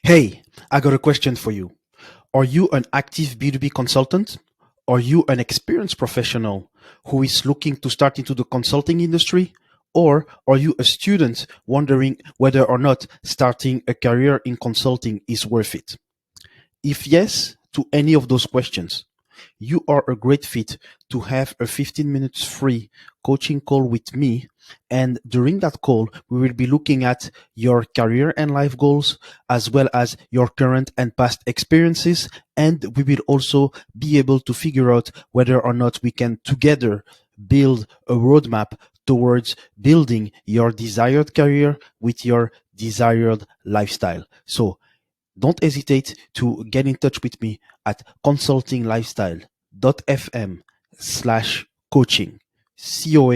Hey, I got a question for you. Are you an active B2B consultant? Are you an experienced professional who is looking to start into the consulting industry? Or are you a student wondering whether or not starting a career in consulting is worth it? If yes to any of those questions, you are a great fit to have a 15 minutes free coaching call with me. And during that call, we will be looking at your career and life goals, as well as your current and past experiences. And we will also be able to figure out whether or not we can together build a roadmap towards building your desired career with your desired lifestyle. So don't hesitate to get in touch with me at consultinglifestyle.fm/coaching. COACHING.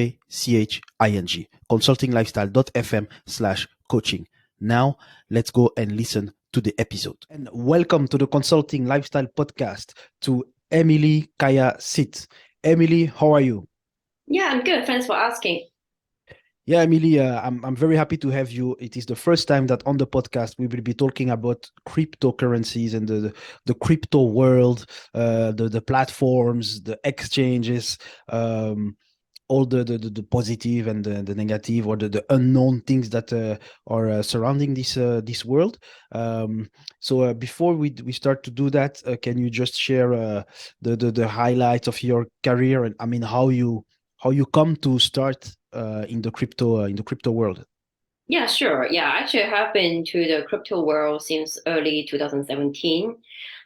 Consultinglifestyle.fm/coaching. Now, let's go and listen to the episode. And welcome to the Consulting Lifestyle Podcast to Emily Kaya Sit. Emily, how are you? Yeah, I'm good. Thanks for asking. Yeah, Emily, I'm very happy to have you. It is the first time that on the podcast we will be talking about cryptocurrencies and the crypto world, the platforms, the exchanges, um, all the positive and the negative or the unknown things that are surrounding this world. So before we start to do that, can you just share the highlights of your career and I mean how you come to start in the crypto world? Yeah, sure. Yeah, actually, I have been to the crypto world since early 2017.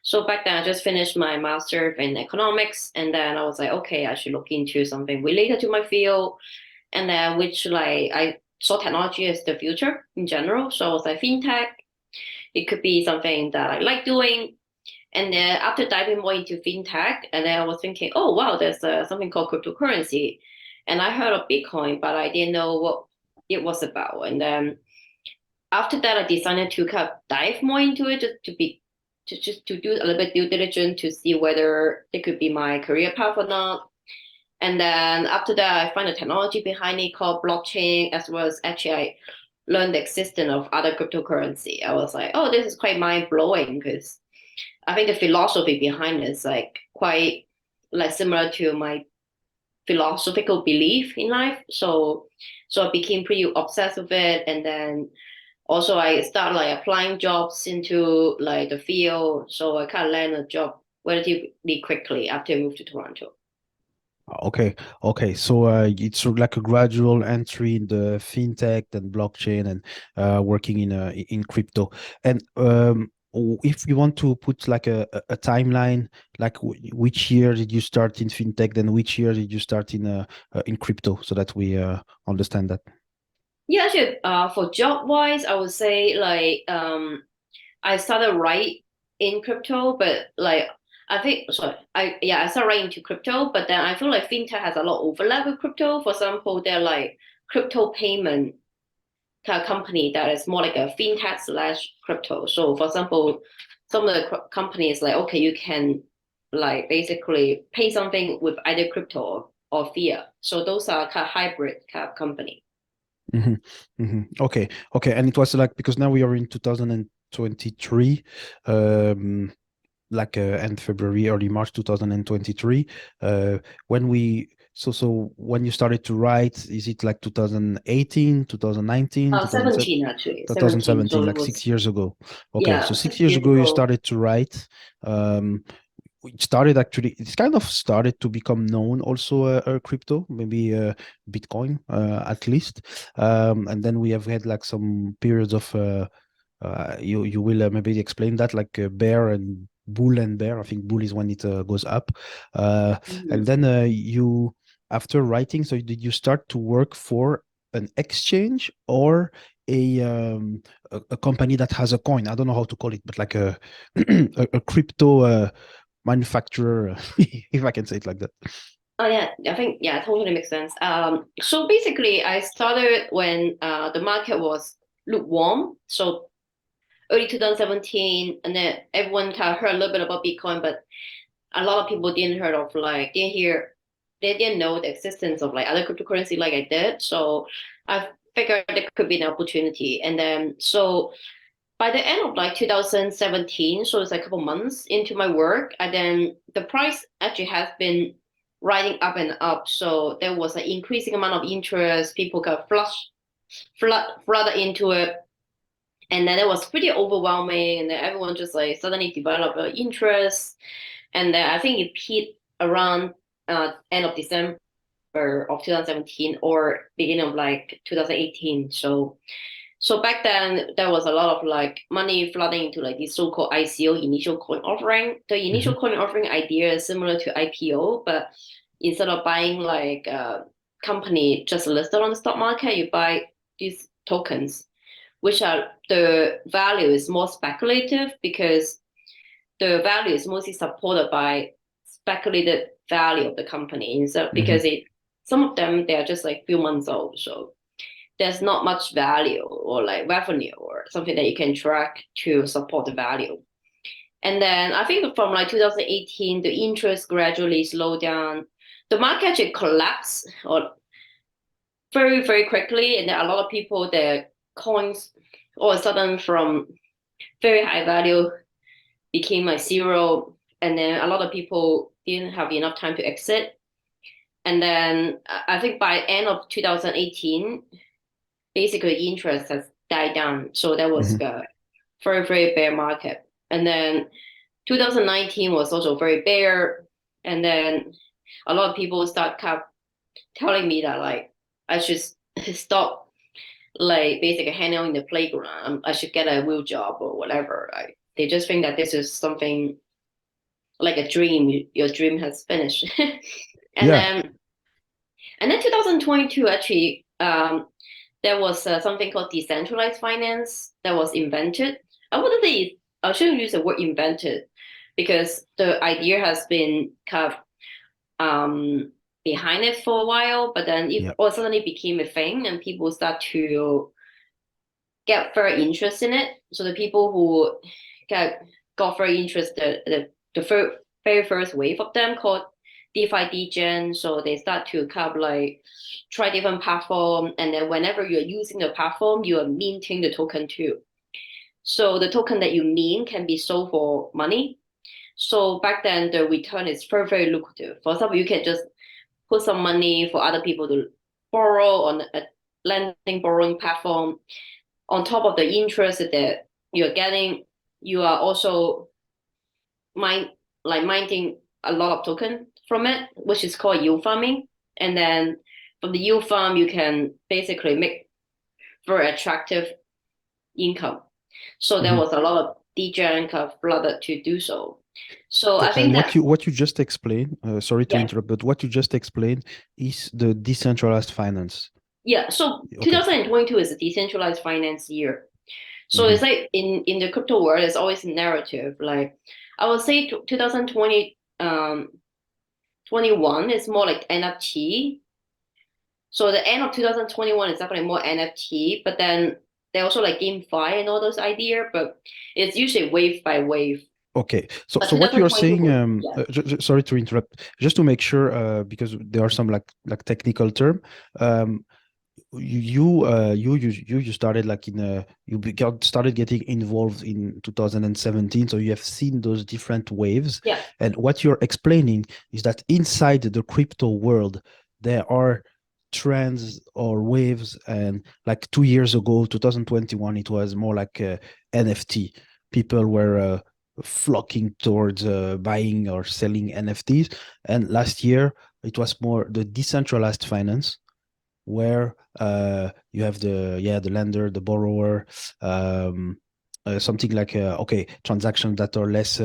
So back then, I just finished my master in economics, and then I was like, okay, I should look into something related to my field, and then which like I saw technology as the future in general. So I was like, fintech, it could be something that I like doing. And then after diving more into fintech, and then I was thinking, oh wow, there's something called cryptocurrency, and I heard of Bitcoin, but I didn't know what it was about. And then after that, I decided to kind of dive more into it, just to do a little bit due diligence to see whether it could be my career path or not. And then after that, I find the technology behind it called blockchain, as well as actually I learned the existence of other cryptocurrency. I was like, oh, this is quite mind blowing because I think the philosophy behind it is like quite like similar to my philosophical belief in life. So I became pretty obsessed with it, and then also I started like applying jobs into like the field. So I kind of landed a job relatively quickly after I moved to Toronto. Okay, okay. So it's sort of like a gradual entry in the fintech and blockchain and working in crypto. And if you want to put like a timeline, like which year did you start in fintech, then which year did you start in crypto, so that we understand that. Yeah, actually, for job wise, I would say like I started right in crypto, but like I think sorry, I started right into crypto, but then I feel like fintech has a lot of overlap with crypto. For example, they're like crypto payment kind of company that is more like a fintech slash crypto. So for example, some of the companies like okay, you can like basically pay something with either crypto or fiat. So those are kind of hybrid kind of company. Hmm. Okay, okay. And it was like because now we are in 2023, like end February, early March 2023. When we so when you started to write, is it like 2018, 2019, 2007? 17 actually, 17. So 2017, it like was 6 years ago. Okay, so yeah, six six years years ago you ago. started to write. Um, it started actually, it's kind of started to become known also, crypto, maybe Bitcoin, at least. And then we have had like some periods of you will maybe explain that, like bear and bull and bear. I think bull is when it goes up, uh, and Mhm. then you, after writing, so did you start to work for an exchange or a company that has a coin? I don't know how to call it, but like a a crypto manufacturer, if I can say it like that. Oh yeah, I think yeah, totally makes sense. So basically, I started when the market was lukewarm. So early 2017, and then everyone kind of heard a little bit about Bitcoin, but a lot of people didn't heard of like didn't hear, they didn't know the existence of like other cryptocurrency like I did. So I figured there could be an opportunity, and then so by the end of like 2017, so it's a couple months into my work, and then the price actually has been riding up and up. So there was an increasing amount of interest. People got flooded into it, and then it was pretty overwhelming. And then everyone just like suddenly developed an interest, and then I think it peaked around end of December of 2017 or beginning of like 2018. So back then, there was a lot of like money flooding into like the so-called ICO, initial coin offering. The initial Hmm. coin offering idea is similar to IPO, but instead of buying like a company just listed on the stock market, you buy these tokens, which are the value is more speculative because the value is mostly supported by speculated value of the company. So Hmm. because some of them they are just like few months old, so there's not much value or like revenue or something that you can track to support the value. And then I think from like 2018, the interest gradually slowed down. The market actually collapsed or very, very quickly. And then a lot of people, their coins all of a sudden from very high value became like zero. And then a lot of people didn't have enough time to exit. And then I think by end of 2018, basically interest has died down. So that was Hmm. a very, very bear market. And then 2019 was also very bear. And then a lot of people start kind of telling me that like I should stop like basically hanging out in the playground. I should get a real job or whatever. Like they just think that this is something like a dream. Your dream has finished. and Yeah. then and then 2022 actually there was something called decentralized finance that was invented. I wouldn't say I shouldn't use the word invented because the idea has been kind of behind it for a while, but then it Yeah. all suddenly became a thing and people start to get very interested in it. So the people who got very interested, very first wave of them called DeFi degen. So they start to kind of like try different platform, and then whenever you're using the platform, you are minting the token too. So the token that you mint can be sold for money. So back then the return is very, very lucrative. For example, you can just put some money for other people to borrow on a lending borrowing platform. On top of the interest that you're getting, you are also mine like mining a lot of token from it, which is called yield farming. And then from the yield farm, you can basically make very attractive income. So there Hmm. was a lot of DJ kind of flooded to do so. So I And think that what you just explained, sorry to yeah, interrupt, but what you just explained is the decentralized finance. yeah. So Okay. 2022 is a decentralized finance year. So Hmm. it's like in the crypto world, it's always a narrative. Like I would say 2020 21 is more like NFT. So the end of 2021 is definitely more NFT, but then they also like GameFi and all those ideas, but it's usually wave by wave. Okay. But So what you are 2022 saying, was yeah, sorry to interrupt, just to make sure, because there are some like technical term. Um, you started like in got started getting involved in 2017, so you have seen those different waves, yeah, and what you're explaining is that inside the crypto world there are trends or waves, and like 2 years ago, 2021, it was more like NFT. People were flocking towards buying or selling NFTs, and last year it was more the decentralized finance where you have the lender, the borrower, um, something like okay, transactions that are less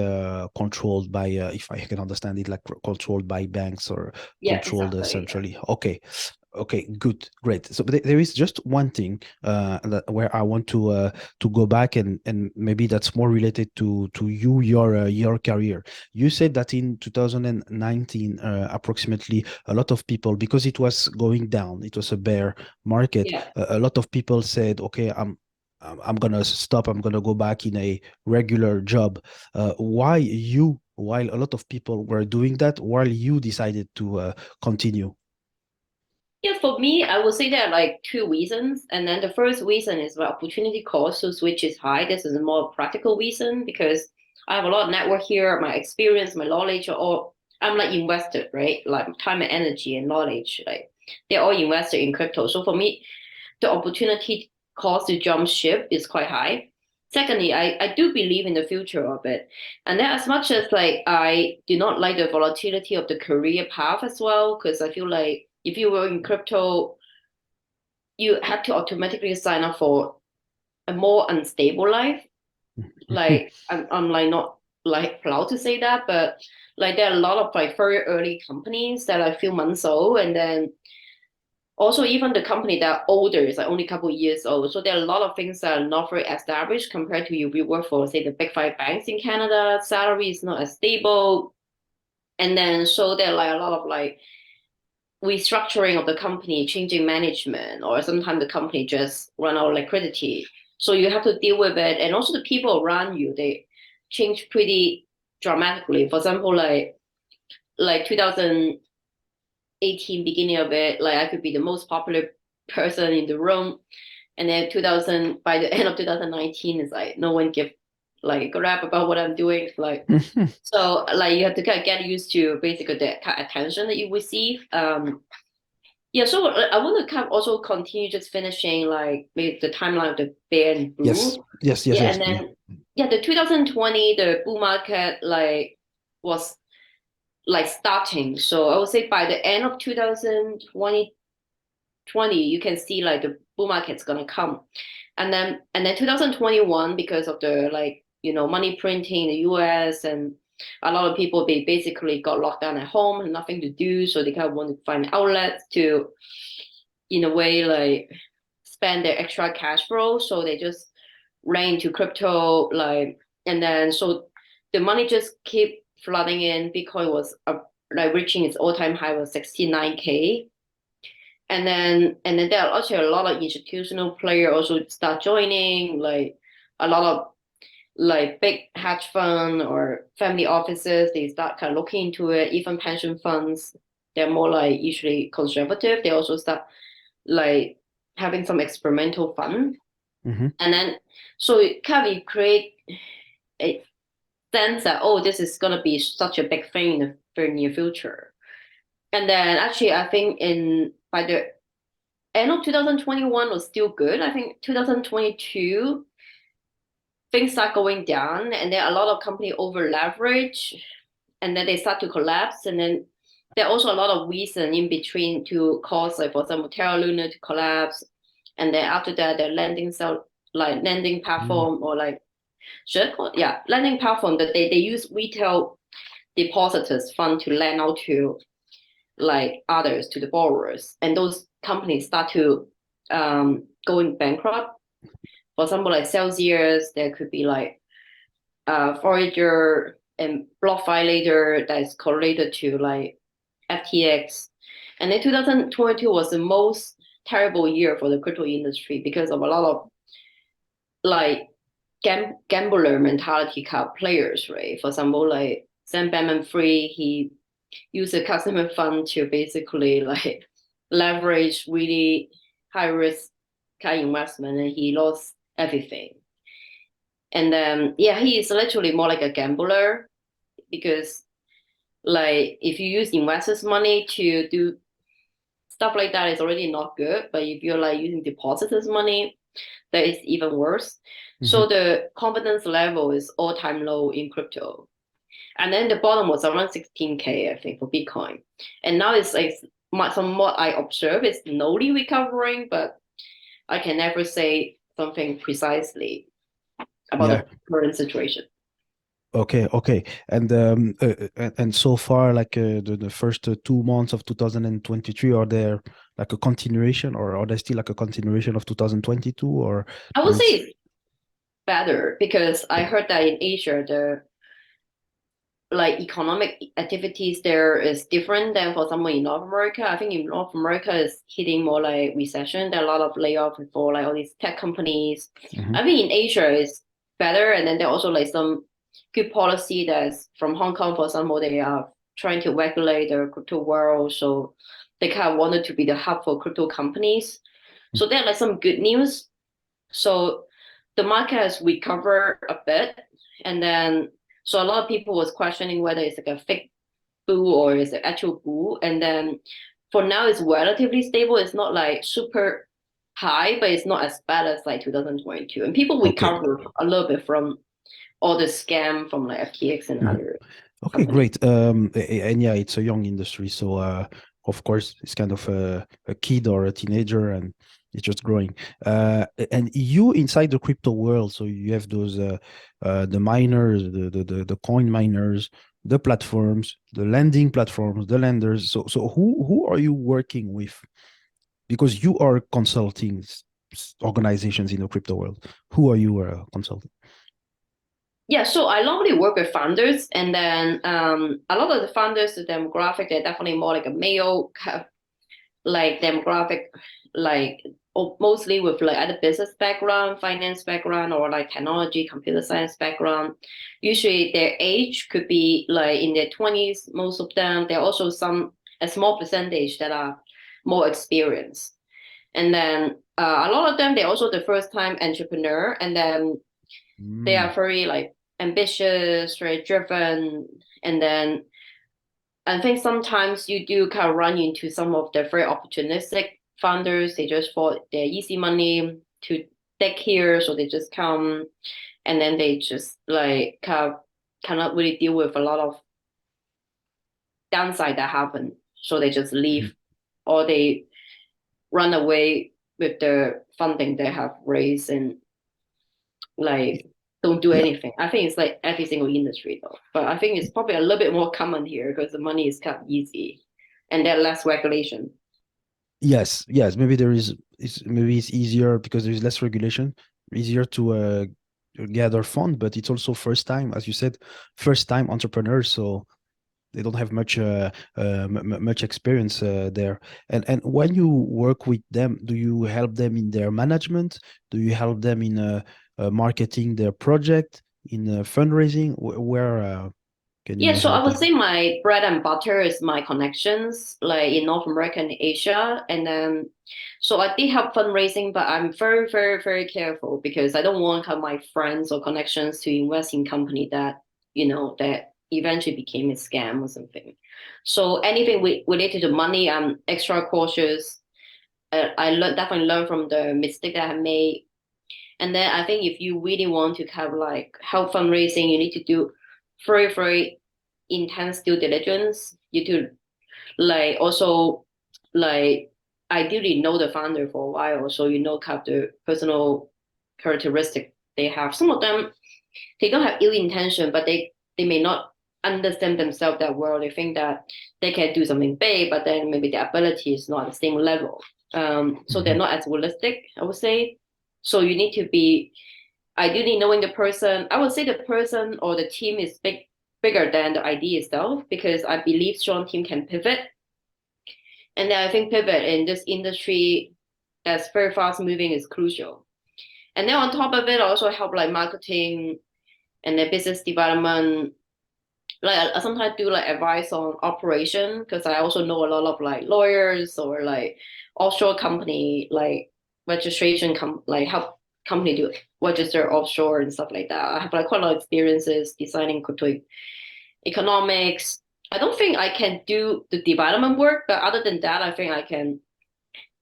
controlled by, if I can understand it, like controlled by banks or yeah, controlled exactly. Yeah. centrally. Okay, okay, good, great. So there is just one thing where I want to go back, and maybe that's more related to your career. You said that in 2019, approximately, a lot of people, because it was going down, it was a bear market. Yeah. A lot of people said, okay, I'm gonna stop. I'm gonna go back in a regular job. Why you? While a lot of people were doing that, while you decided to continue. Yeah, for me, I would say there are like two reasons. And then the first reason is the opportunity cost, so which is high. This is a more practical reason because I have a lot of network here, my experience, my knowledge are all I'm like invested, right? Like time and energy and knowledge, like they're all invested in crypto. So for me, the opportunity cost to jump ship is quite high. Secondly, I do believe in the future of it. And then as much as like I do not like the volatility of the career path as well, because I feel like if you were in crypto, you have to automatically sign up for a more unstable life. Like I'm like not like proud to say that, but like there are a lot of like very early companies that are a few months old, and then also even the company that are older is like only a couple of years old. So there are a lot of things that are not very established compared to you work for say the big five banks in Canada. Salary is not as stable. And then so there are like a lot of like restructuring of the company, changing management, or sometimes the company just run out of liquidity. So you have to deal with it. And also the people around you, they change pretty dramatically. For example, like 2018 beginning of it, like I could be the most popular person in the room. And then 2000 by the end of 2019 is like no one give like a crap about what I'm doing. Like so like you have to kind of get used to basically the kind of attention that you receive. Yeah, so I want to kind of also continue just finishing like maybe the timeline of the bear and Yes, bull. yes, yes, Yeah, yes. and Yeah. then yeah, the 2020 the bull market like was like starting. So I would say by the end of 2020 you can see like the bull market's gonna come. And then 2021 because of the like money printing in the US and a lot of people they basically got locked down at home and nothing to do, so they kind of want to find outlets to in a way like spend their extra cash flow, so they just ran into crypto like and then so the money just keep flooding in. Bitcoin was like reaching its all-time high was 69K. And then there are also a lot of institutional players also start joining, like a lot of like big hedge fund or family offices, they start kind of looking into it. Even pension funds, they're more like usually conservative. They also start like having some experimental fun. Hmm. And then so it kind of create a sense that oh, this is gonna be such a big thing in the very near future. And then actually I think in by the end of 2021 was still good. I think 2022 things start going down and then a lot of company over leverage and then they start to collapse, and then there are also a lot of reason in between to cause like for example Terra Luna to collapse, and then after that the lending platform or like should I call it? Yeah, lending platform that they use retail depositors fund to lend out to like others to the borrowers, and those companies start to going bankrupt. For example, like Celsius, there could be like Forager and block violator that is correlated to like FTX. And then 2022 was the most terrible year for the crypto industry because of a lot of like gambler mentality kind of players, right? For example, like Sam Bankman-Fried, he used a customer fund to basically like leverage really high risk kind of investment, and he lost everything. And then yeah, he is literally more like a gambler because like if you use investors' money to do stuff like that, it's already not good. But if you're like using depositors' money, that is even worse. Hmm. So the confidence level is all-time low in crypto. And then the bottom was around 16K, I think, for Bitcoin. And now it's like from what I observe, it's slowly recovering, but I can never say something precisely about Yeah. the current situation. Okay. Okay. And so far, like the first 2 months of 2023, are there like a continuation, or are they still like a continuation of 2022, or I would do say it's it's better because I heard that in Asia, the like economic activities there is different than for example in North America. I think in North America is hitting more like recession. There are a lot of layoff for like all these tech companies. Mhm. I think in Asia is better, and then there are also like some good policy that's from Hong Kong. For example, they are trying to regulate the crypto world, so they kind of wanted to be the hub for crypto companies. So there are like some good news. So the market has recovered a bit, and then so a lot of people was questioning whether it's like a fake bull or is it actual bull, and then for now it's relatively stable. It's not like super high, but it's not as bad as like 2022, and people Okay. recover a little bit from all the scam from like FTX and Mhm. other Okay, companies. great. And yeah, it's a young industry, so of course it's kind of a kid or a teenager, and it's just growing. And you inside the crypto world, so you have those the miners, the coin miners, the platforms, the lending platforms, the lenders. So who are you working with? Because you are consulting organizations in the crypto world. Who are you consulting? Yeah, so I normally work with founders, and then a lot of the founders, the demographic, they're definitely more like a male like demographic, like mostly with like either business background, finance background, or like technology, computer science background. Usually their age could be like in their 20s, most of them. There are also a small percentage that are more experienced. And then a lot of them, they're also the first time entrepreneur, and then they Mm, are very like ambitious, very driven, and then I think sometimes you do kind of run into some of the very opportunistic founders. They just want their easy money to take here, so they just come and then they just like kind of cannot really deal with a lot of downside that happen. So they just mhm. leave or they run away with the funding they have raised and like don't do Yeah. anything. I think it's like every single industry though, but I think it's probably a little bit more common here because the money is kind of easy and there are less regulation. Yes, yes. Maybe there is. Maybe it's easier because there is less regulation, easier to gather fund. But it's also first time, as you said, first time entrepreneurs. So they don't have much experience there. And when you work with them, do you help them in their management? Do you help them in marketing their project, in fundraising? Where can Yeah, you so I help would them? say my bread and butter is my connections, like in North America and Asia. And then, so I did help fundraising, but I'm very, very, very careful because I don't want kind of my friends or connections to invest in company that, that eventually became a scam or something. So anything related to money, I'm extra cautious. Definitely learn from the mistake that I made. And then I think if you really want to have like help fundraising, you need to do very, very intense due diligence. You do like also like ideally know the founder for a while, so you know kind of the personal characteristic they have. Some of them they don't have ill intention, but they may not understand themselves that well. They think that they can do something big, but then maybe their ability is not at the same level. So they're Mhm. not as realistic, I would say. So you need to be ideally knowing the person. I would say the person or the team is bigger than the idea itself because I believe strong team can pivot. And then I think pivot in this industry that's very fast moving is crucial. And then on top of it, also help like marketing and then business development. Like I sometimes do like advice on operation because I also know a lot of like lawyers or like offshore company like registration like help company to register offshore and stuff like that. I have like quite a lot of experiences designing crypto economics. I don't think I can do the development work, but other than that, I think I can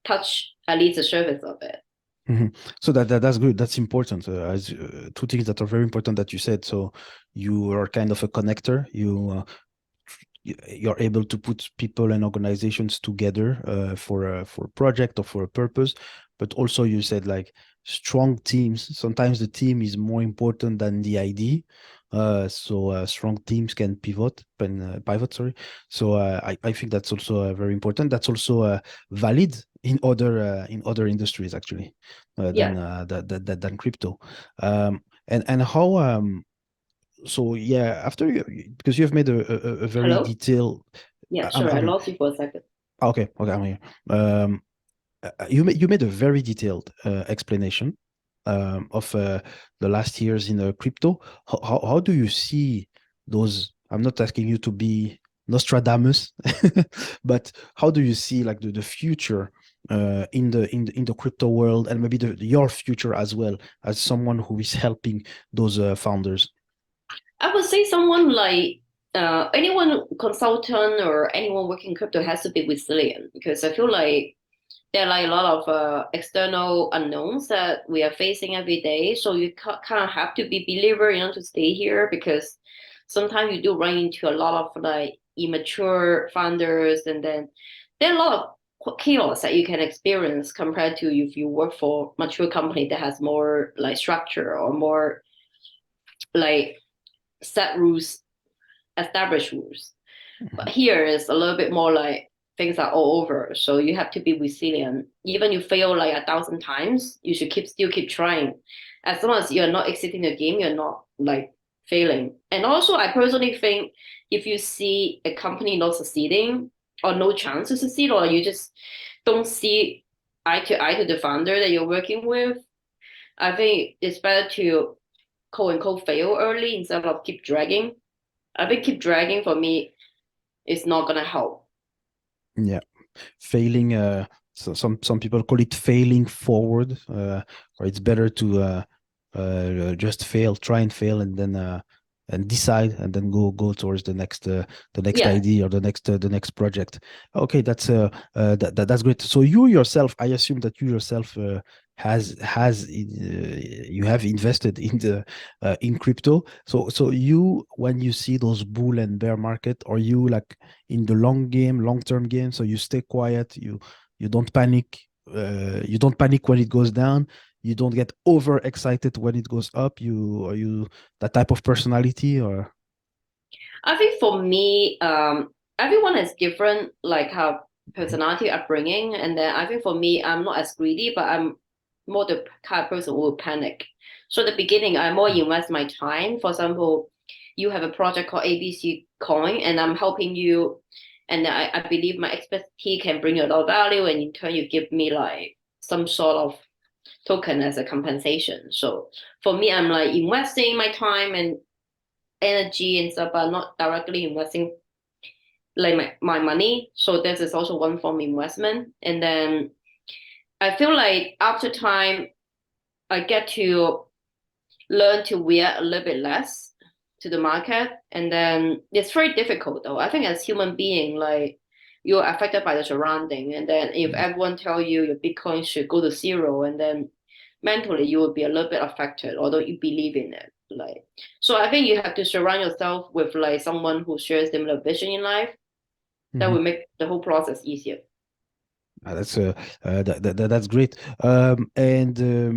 touch at least the surface of it. Mhm. So that's good. That's important. As two things that are very important that you said. So you are kind of a connector. You're able to put people and organizations together for a project or for a purpose. But also you said like strong teams. Sometimes the team is more important than the idea. So strong teams can pivot. Sorry. So I think that's also very important. That's also valid in other industries actually Yeah. than crypto. And how so yeah, after you, because you have made a very Hello? detailed. Yeah, sorry, I I'm here. lost you for a second. Okay, I'm here. Um, you made a very detailed explanation of the last years in crypto. How do you see those? I'm not asking you to be Nostradamus, but how do you see like the future in the crypto world, and maybe your future as well as someone who is helping those founders? I would say someone like anyone consultant or anyone working crypto has to be resilient because I feel like there are like a lot of external unknowns that we are facing every day. So you kind of have to be believer, to stay here because sometimes you do run into a lot of like immature founders, and then there are a lot of chaos that you can experience compared to if you work for mature company that has more like structure or more like set rules, established rules. But Mhm. here is a little bit more like things are all over. So you have to be resilient. Even you fail like 1,000 times, you should still keep trying. As long as you're not exiting the game, you're not like failing. And also I personally think if you see a company not succeeding or no chance to succeed, or you just don't see eye to the founder that you're working with, I think it's better to quote unquote fail early instead of keep dragging. I think keep dragging for me is not gonna help. Yeah, failing. So some people call it failing forward, or it's better to just fail, try and fail, and decide, and then go towards the next Yeah. idea or the next project. Okay, that's great. So you yourself, I assume that you yourself has you have invested in crypto. So you, when you see those bull and bear market, are you like in the long term game? So you stay quiet, you don't panic, you don't panic when it goes down, you don't get over excited when it goes up. You are you that type of personality or? I think for me, everyone has different like Mhm. personality upbringing, and then I think for me, I'm not as greedy, but I'm more the kind of person who will panic. So at the beginning, I more invest my time. For example, you have a project called ABC Coin, and I'm helping you, and I believe my expertise can bring you a lot of value, and in turn, you give me like some sort of token as a compensation. So for me, I'm like investing my time and energy and stuff, but not directly investing like my money. So this is also one form of investment. And then I feel like after time, I get to learn to react a little bit less to the market. And then it's very difficult though. I think as human being, like you're affected by the surrounding. And then if Mhm. everyone tell you your Bitcoin should go to zero, and then mentally you will be a little bit affected, although you believe in it. Like so I think you have to surround yourself with like someone who shares similar vision in life. That Mhm. will make the whole process easier. That's that's great. And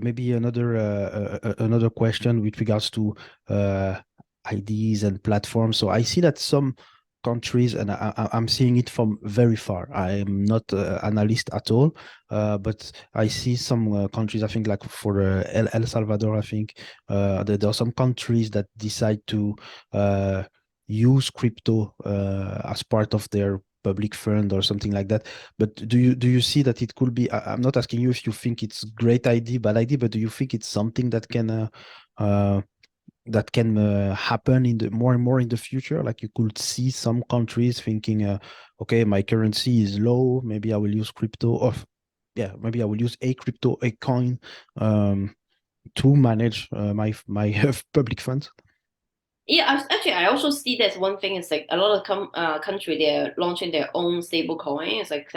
maybe another question with regards to uh, IDs and platforms. So I see that some countries, and I'm seeing it from very far. I'm not an analyst at all, but I see some countries. I think like for El Salvador, I think there are some countries that decide to use crypto as part of their public fund or something like that. But do you see that it could be? I'm not asking you if you think it's great idea, bad idea, but do you think it's something uh, that can happen in the more and more in the future? Like you could see some countries thinking, okay, my currency is low, maybe I will use crypto, or yeah, maybe I will use a crypto, a coin, um, to manage my public funds. Yeah, actually, I also see that's one thing is like a lot of country they're launching their own stable coin. It's like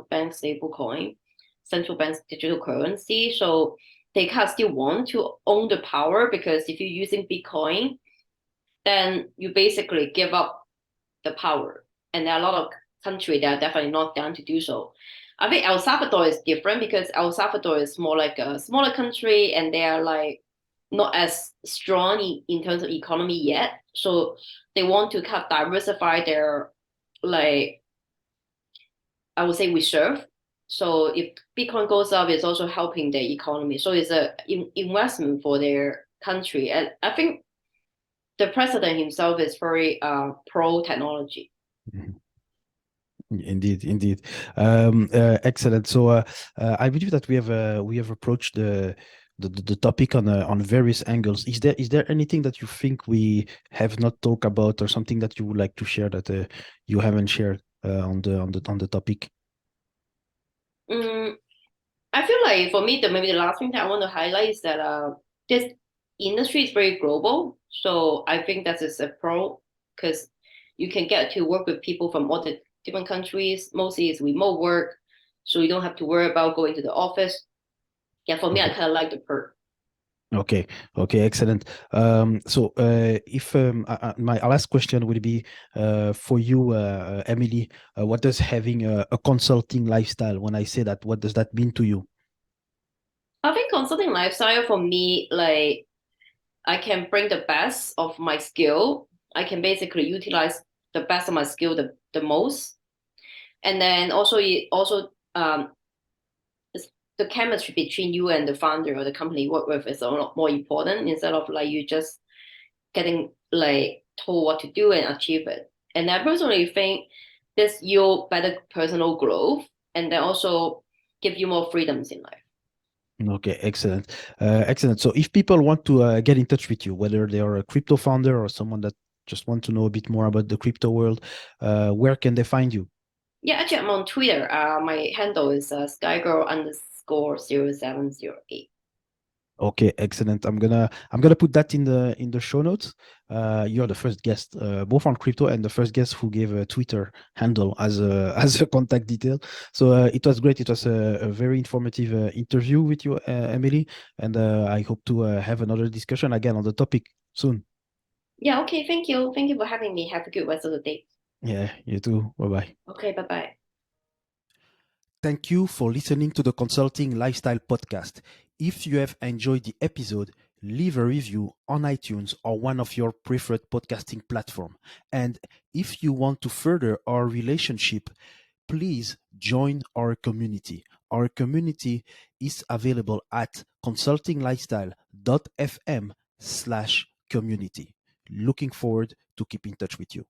bank stable coin, central bank's digital currency. So they kind of still want to own the power because if you're using Bitcoin, then you basically give up the power. And there are a lot of countries that are definitely not down to do so. I think El Salvador is different because El Salvador is more like a smaller country and they are like not as strong in terms of economy yet. So they want to kind of diversify their like I would say reserve. So if Bitcoin goes up, it's also helping the economy. So it's a investment for their country. And I think the president himself is very pro technology. Mhm. Indeed, indeed. Excellent. So I believe that we have approached the topic on various angles. Is there anything that you think we have not talked about, or something that you would like to share that you haven't shared on the topic? Mm, I feel like for me, the maybe the last thing that I want to highlight is that this industry is very global. So I think that is a pro because you can get to work with people from all the different countries. Mostly it's remote work, so you don't have to worry about going to the office. Yeah, for me, I Okay. kind of like the perk. Okay, okay, excellent. So, if my last question would be for you, Emily, what does having a consulting lifestyle? When I say that, what does that mean to you? I think consulting lifestyle for me, like I can bring the best of my skill. I can basically utilize the best of my skill the most. And then also it also the chemistry between you and the founder or the company you work with is a lot more important instead of like you just getting like told what to do and achieve it. And I personally think this yield better personal growth and then also give you more freedoms in life. Okay, excellent, excellent. So, if people want to get in touch with you, whether they are a crypto founder or someone that just want to know a bit more about the crypto world, where can they find you? Yeah, actually I'm on Twitter. My handle is skygirl underscore 0708. Okay, excellent. I'm gonna put that in the show notes. You're the first guest, both on crypto, and the first guest who gave a Twitter handle as a as a contact detail. So it was great. It was a very informative interview with you, Emily, and I hope to have another discussion again on the topic soon. Yeah, okay, thank you. Thank you for having me. Have a good rest of the day. Yeah, you too. Bye bye. Okay, bye bye. Thank you for listening to the Consulting Lifestyle Podcast. If you have enjoyed the episode, leave a review on iTunes or one of your preferred podcasting platform. And if you want to further our relationship, please join our community. Our community is available at consultinglifestyle.fm/community. Looking forward to keep in touch with you.